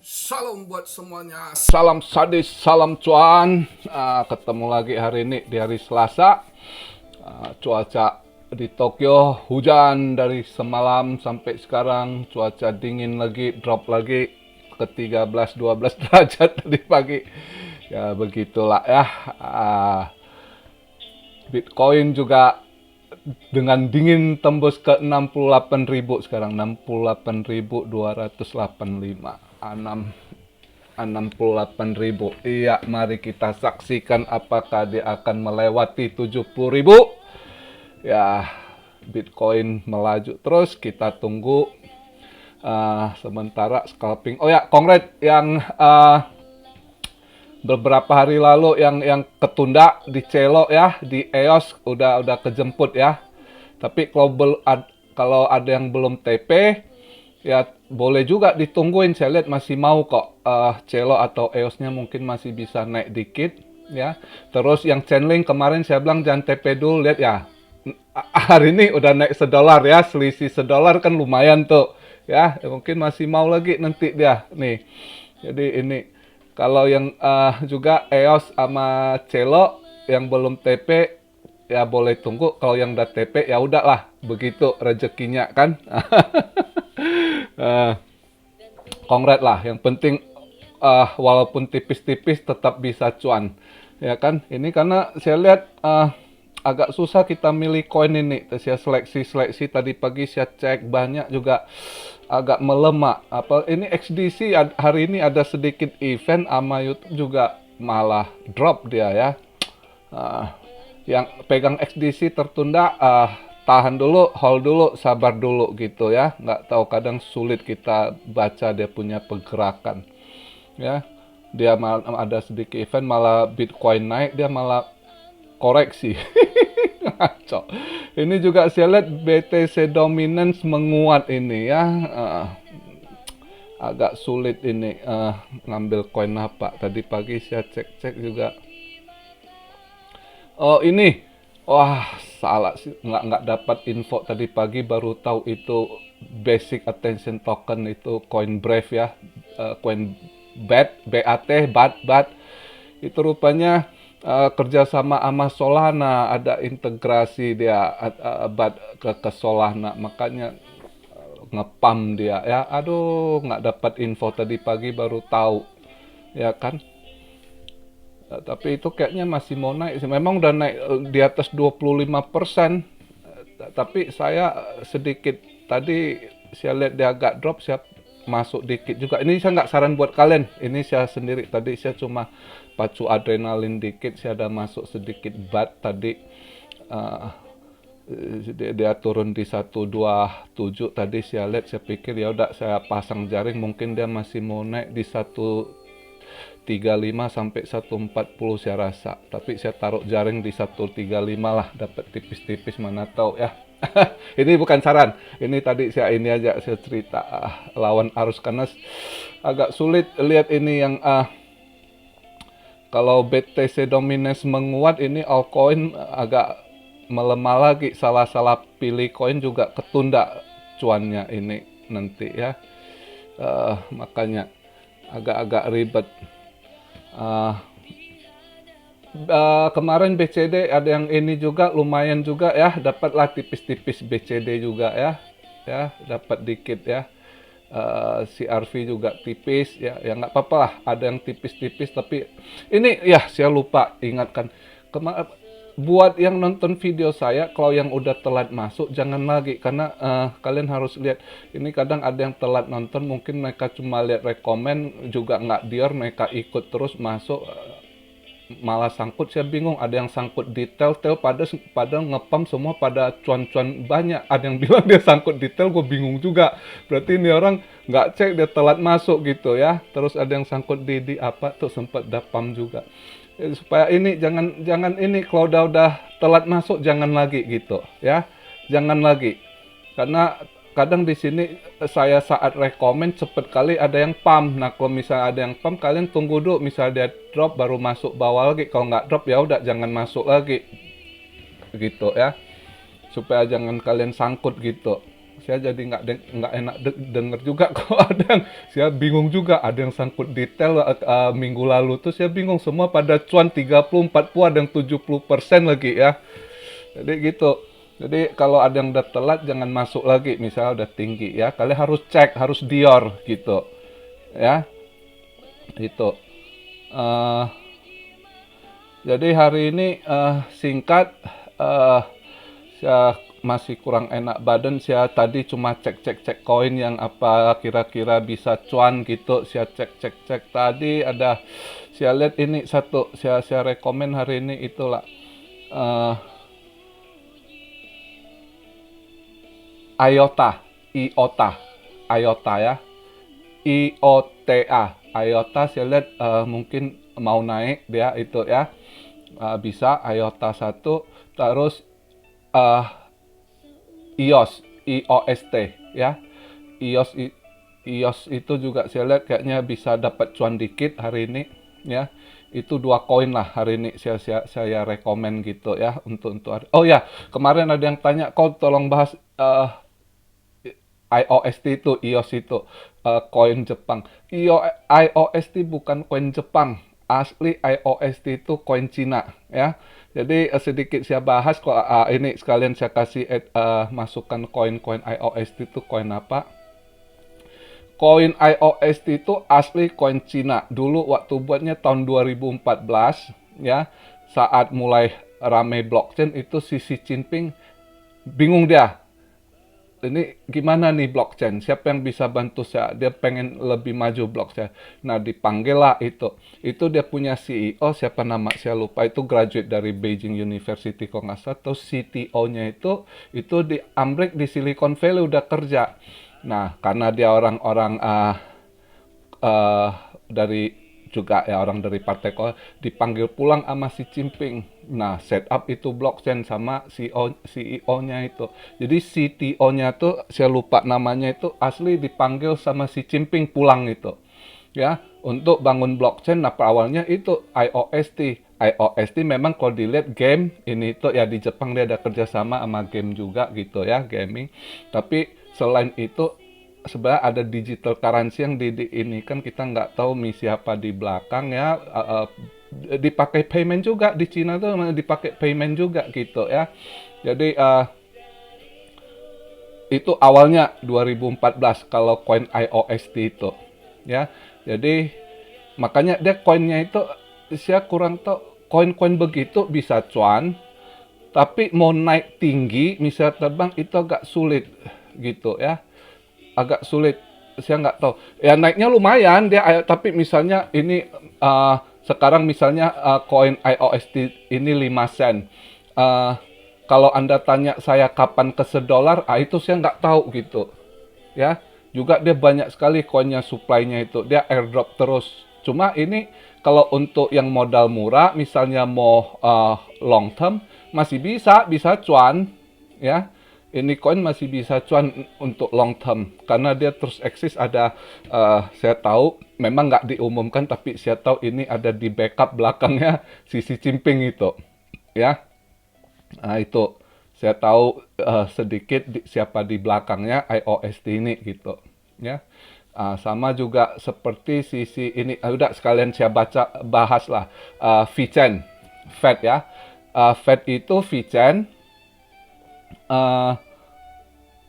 Salam buat semuanya. Salam sadis, salam cuan. Ketemu lagi hari ini di hari Selasa. Cuaca di Tokyo hujan dari semalam sampai sekarang. Cuaca dingin lagi, drop lagi ke 13-12 derajat tadi pagi. Ya begitulah ya. Bitcoin juga dengan dingin tembus ke 68.000 sekarang, 68.285. 68.000. Iya, mari kita saksikan apakah dia akan melewati 70.000. Ya, Bitcoin melaju terus, kita tunggu. Sementara scalping. Oh ya, kongres yang beberapa hari lalu yang ketunda di Celo ya, di EOS udah kejemput ya. Tapi kalau ada yang belum TP ya boleh juga ditungguin. Saya lihat masih mau kok. Celo atau EOS-nya mungkin masih bisa naik dikit ya. Terus yang Chainlink kemarin saya bilang jangan TP dulu, lihat ya. Hari ini udah naik $1 ya, selisih $1 kan lumayan tuh ya. Mungkin masih mau lagi nanti dia nih. Jadi ini kalau yang juga EOS sama Celo yang belum TP ya boleh tunggu. Kalau yang udah TP ya udahlah, begitu rezekinya kan. uh, Kongret lah. Yang penting walaupun tipis-tipis tetap bisa cuan. Ya kan? Ini karena saya lihat agak susah kita milih koin ini. Saya seleksi tadi pagi saya cek banyak juga agak melemah. Apa ini XDC hari ini ada sedikit event sama YouTube juga malah drop dia ya. Yang pegang XDC tertunda, tahan dulu, hold dulu, sabar dulu gitu ya. Nggak tahu, kadang sulit kita baca dia punya pergerakan ya. Dia ada sedikit event malah Bitcoin naik, dia malah koreksi. Ngaco. Ini juga saya lihat BTC dominance menguat ini ya. Agak sulit ini ngambil koin apa. Tadi pagi saya cek-cek juga. Oh ini, wah salah sih, nggak dapat info tadi pagi, baru tahu itu basic attention token itu coin Brave ya. Coin BAT itu rupanya kerjasama sama Solana, ada integrasi dia BAT ke Solana, makanya ngepam dia ya. Aduh, nggak dapat info tadi pagi, baru tahu ya kan. Tapi itu kayaknya masih mau naik sih. Memang udah naik di atas 25%. Tapi saya sedikit tadi saya lihat dia agak drop, saya masuk dikit juga. Ini saya nggak saran buat kalian. Ini saya sendiri tadi saya cuma pacu adrenalin dikit, saya ada masuk sedikit BAT tadi. Dia turun di 127 tadi saya lihat, saya pikir ya udah saya pasang jaring, mungkin dia masih mau naik di 135 sampai 140 saya rasa. Tapi saya taruh jaring di 135 lah, dapat tipis-tipis mana tahu ya. Ini bukan saran. Ini tadi saya ini aja saya cerita lawan arus, karena agak sulit lihat ini yang kalau BTC dominance menguat, ini altcoin agak melemah lagi. Salah-salah pilih koin juga ketunda cuannya ini nanti ya. Makanya agak-agak ribet. Kemarin BCD ada yang ini juga lumayan juga ya, dapatlah tipis-tipis BCD juga ya dapat dikit ya. CRV juga tipis ya, ya nggak apa-apa lah, ada yang tipis-tipis. Tapi ini ya saya lupa ingatkan buat yang nonton video saya, kalau yang udah telat masuk jangan lagi, karena kalian harus lihat ini, kadang ada yang telat nonton, mungkin mereka cuma lihat rekomen juga nggak dior, mereka ikut terus masuk, malah sangkut. Saya bingung, ada yang sangkut detail pada ngepam semua, pada cuan-cuan banyak. Ada yang bilang dia sangkut detail, gue bingung juga, berarti ini orang nggak cek, dia telat masuk gitu ya. Terus ada yang sangkut di apa tuh, sempat dapam juga. Supaya ini jangan ini, kalau udah telat masuk jangan lagi gitu ya, jangan lagi. Karena kadang di sini saya saat rekomen cepet kali ada yang pump. Nah kalau misalnya ada yang pump, kalian tunggu dulu, misalnya dia drop baru masuk bawah lagi. Kalau nggak drop ya udah jangan masuk lagi gitu ya, supaya jangan kalian sangkut gitu. saya jadi nggak enak denger juga kok ada yang saya bingung juga, ada yang sangkut detail minggu lalu tuh saya bingung semua pada cuan 30 40 ada yang 70% lagi ya. Jadi gitu. Jadi kalau ada yang udah telat jangan masuk lagi, misalnya udah tinggi ya. Kalian harus cek, harus dior gitu. Ya, itu. Eh, jadi hari ini singkat, eh, saya masih kurang enak badan. Saya tadi cuma cek koin yang apa kira-kira bisa cuan gitu. Saya cek tadi ada. Saya lihat ini satu. Saya rekomen hari ini itulah. eh IOTA, IOTA, IOTA ya, IOTA, IOTA. Saya lihat mungkin mau naik dia itu ya. Bisa IOTA satu, terus uh, IOS, IOST ya. IOS IOS itu juga saya lihat kayaknya bisa dapat cuan dikit hari ini ya. Itu dua koin lah hari ini saya rekomen gitu ya untuk hari. Oh ya, kemarin ada yang tanya, kau tolong bahas IOST itu, IOS itu koin Jepang. IOST bukan koin Jepang, asli IOST itu koin Cina ya. Jadi sedikit saya bahas kok, ini sekalian saya kasih masukkan koin-koin IOST itu koin apa. Koin IOST itu asli koin Cina. Dulu waktu buatnya tahun 2014 ya, saat mulai rame blockchain itu si Xi Jinping bingung dia. Ini gimana nih blockchain? Siapa yang bisa bantu saya? Dia pengen lebih maju blockchain. Nah, dipanggil lah itu. Itu dia punya CEO, siapa nama saya lupa. Itu graduate dari Beijing University kok nggak salah. Terus CTO-nya itu di Amrik di Silicon Valley udah kerja. Nah, karena dia orang-orang dari juga ya orang dari partai dipanggil pulang sama Xi Jinping. Nah, setup itu blockchain sama CEO-nya itu. Jadi CTO-nya tuh saya lupa namanya itu asli dipanggil sama Xi Jinping pulang itu. Ya, untuk bangun blockchain. Nah, awalnya itu IOST. IOST memang kalau dilihat game ini tuh ya di Jepang dia ada kerjasama sama game juga gitu ya, gaming. Tapi selain itu sebenarnya ada digital currency yang ini kan kita nggak tahu misi apa di belakang ya. Dipakai payment juga di Cina tuh dipakai payment juga gitu ya. Jadi itu awalnya 2014 kalau koin IOST itu ya. Jadi makanya dia koinnya itu saya kurang tahu, koin-koin begitu bisa cuan tapi mau naik tinggi misalnya terbang itu agak sulit gitu ya, agak sulit. Saya nggak tahu ya, naiknya lumayan dia, tapi misalnya ini sekarang misalnya koin IOST ini 5 sen. Kalau Anda tanya saya kapan ke $1, itu saya nggak tahu gitu ya. Juga dia banyak sekali koinnya, supply-nya itu dia airdrop terus. Cuma ini kalau untuk yang modal murah misalnya mau long term masih bisa cuan ya. Ini koin masih bisa cuan untuk long term karena dia terus eksis. Ada saya tahu memang nggak diumumkan tapi saya tahu ini ada di backup belakangnya si Xi Jinping itu ya. Nah, itu saya tahu sedikit siapa di belakangnya IOST ini gitu ya. Sama juga seperti sisi ini, udah sekalian saya bahas lah VeChain, Fed ya. Fed itu VeChain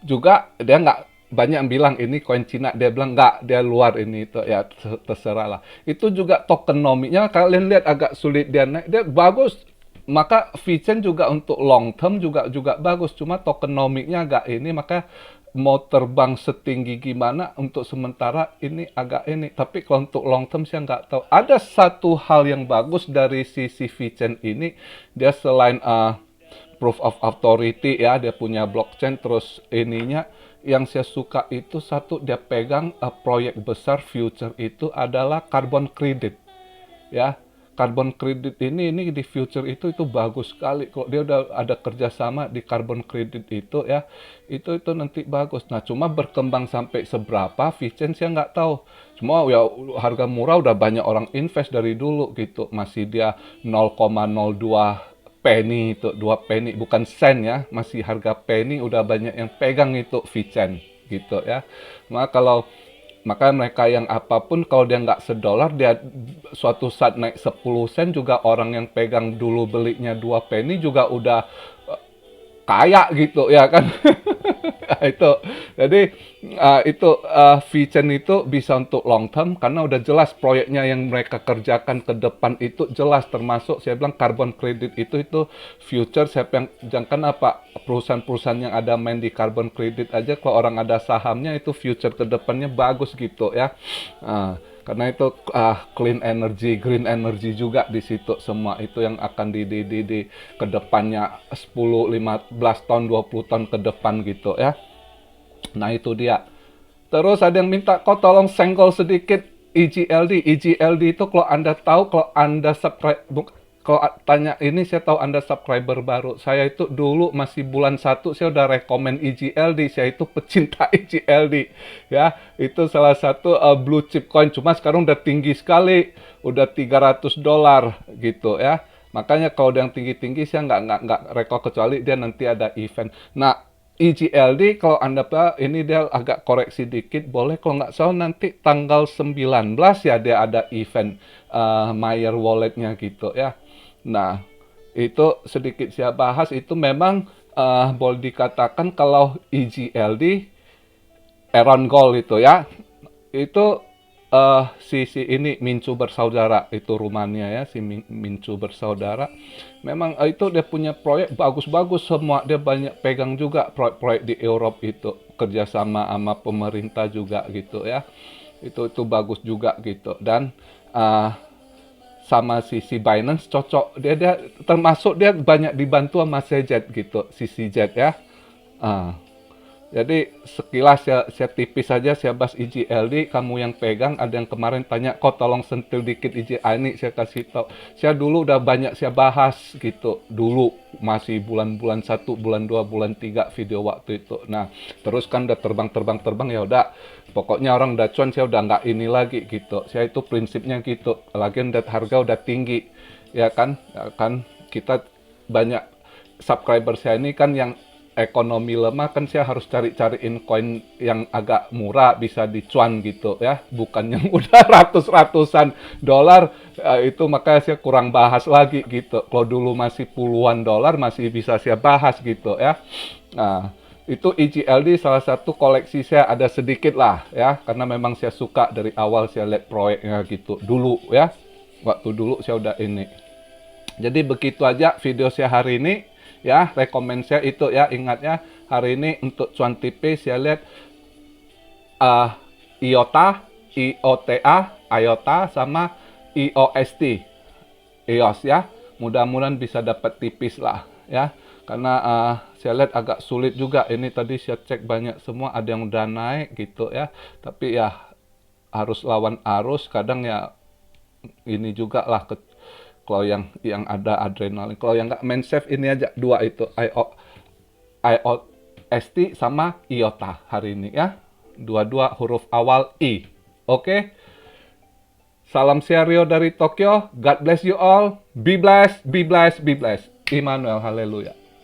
juga dia nggak banyak yang bilang ini koin Cina, dia bilang nggak, dia luar ini itu ya, terserah lah. Itu juga tokenominya kalian lihat agak sulit dia naik, dia bagus. Maka VeChain juga untuk long term juga bagus, cuma tokenomiknya agak ini, maka mau terbang setinggi gimana untuk sementara ini agak ini. Tapi kalau untuk long term saya nggak tahu. Ada satu hal yang bagus dari sisi VeChain ini, dia selain proof of authority ya, dia punya blockchain, terus ininya yang saya suka itu satu, dia pegang proyek besar future itu adalah carbon credit ya. Carbon credit ini di future itu bagus sekali. Kalau dia udah ada kerjasama di carbon credit itu ya, itu nanti bagus. Nah, cuma berkembang sampai seberapa VeChain saya nggak tahu. Cuma ya harga murah udah banyak orang invest dari dulu gitu. Masih dia 0,02 penny itu, 2 penny, bukan sen ya, masih harga penny, udah banyak yang pegang itu VeChain gitu ya. Maka mereka yang apapun kalau dia nggak $1, dia suatu saat naik 10 sen juga orang yang pegang dulu belinya 2 penny juga udah kaya gitu ya kan. Itu jadi VeChain itu bisa untuk long term karena udah jelas proyeknya yang mereka kerjakan ke depan itu jelas, termasuk saya bilang carbon credit itu future. Siapa yang jangan apa perusahaan-perusahaan yang ada main di carbon credit aja, kalau orang ada sahamnya itu future ke depannya bagus gitu ya. Karena itu clean energy, green energy juga di situ semua itu yang akan di ke depannya 10, 15 tahun, 20 tahun ke depan gitu ya. Nah itu dia. Terus ada yang minta kau tolong senggol sedikit EGLD. EGLD itu kalau Anda tahu, kalau Anda subscribe, kalau tanya ini saya tahu Anda subscriber baru. Saya itu dulu masih bulan 1 saya udah rekomen EGLD. Saya itu pecinta EGLD. Ya, itu salah satu blue chip coin. Cuma sekarang udah tinggi sekali, udah $300 gitu ya. Makanya kalau yang tinggi-tinggi saya nggak reko kecuali dia nanti ada event. Nah, EGLD kalau Anda ini dia agak koreksi dikit, boleh kalau nggak salah nanti tanggal 19 ya dia ada event Mayer Wallet-nya gitu ya. Nah, itu sedikit saya bahas, itu memang boleh dikatakan kalau EGLD, Aaron Gold itu ya, itu si ini Mincu bersaudara, itu Rumania ya, si Mincu bersaudara. Memang itu dia punya proyek bagus-bagus semua, dia banyak pegang juga proyek-proyek di Eropa itu, kerjasama sama pemerintah juga gitu ya. Itu bagus juga gitu. Dan sama si Binance cocok, dia termasuk dia banyak dibantu sama CZ gitu, si CZ ya. Jadi sekilas saya tipis saja saya bahas EGLD, kamu yang pegang. Ada yang kemarin tanya, kok tolong sentil dikit ini saya kasih tahu. Saya dulu udah banyak saya bahas gitu, dulu masih bulan 1, bulan 2, bulan 3 video waktu itu. Nah, terus kan udah terbang ya udah. Pokoknya orang udah cuan, saya udah nggak ini lagi gitu. Saya itu prinsipnya gitu. Lagian harga udah tinggi, ya kan? Kita banyak subscriber saya ini kan yang ekonomi lemah, kan saya harus cari-cariin koin yang agak murah bisa dicuan gitu ya, bukan yang udah ratusan dolar. Itu makanya saya kurang bahas lagi gitu. Kalau dulu masih puluhan dolar masih bisa saya bahas gitu ya. Nah, itu EGLD salah satu koleksi saya, ada sedikit lah ya, karena memang saya suka dari awal saya lihat proyeknya gitu dulu ya, waktu dulu saya udah ini. Jadi begitu aja video saya hari ini ya, rekomend saya itu ya, ingat ya, hari ini untuk cuan tipis saya lihat IOTA sama EOST, EOS ya, mudah-mudahan bisa dapat tipis lah ya, karena saya lihat agak sulit juga ini, tadi saya cek banyak semua, ada yang udah naik gitu ya, tapi ya harus lawan arus, kadang ya ini juga lah kalau yang ada adrenalin. Kalau yang nggak main safe ini aja, dua itu IOST sama IOTA hari ini ya, dua-dua huruf awal I. Oke, salam Rio dari Tokyo. God bless you all. Be blessed, be blessed, be blessed. Immanuel, haleluya.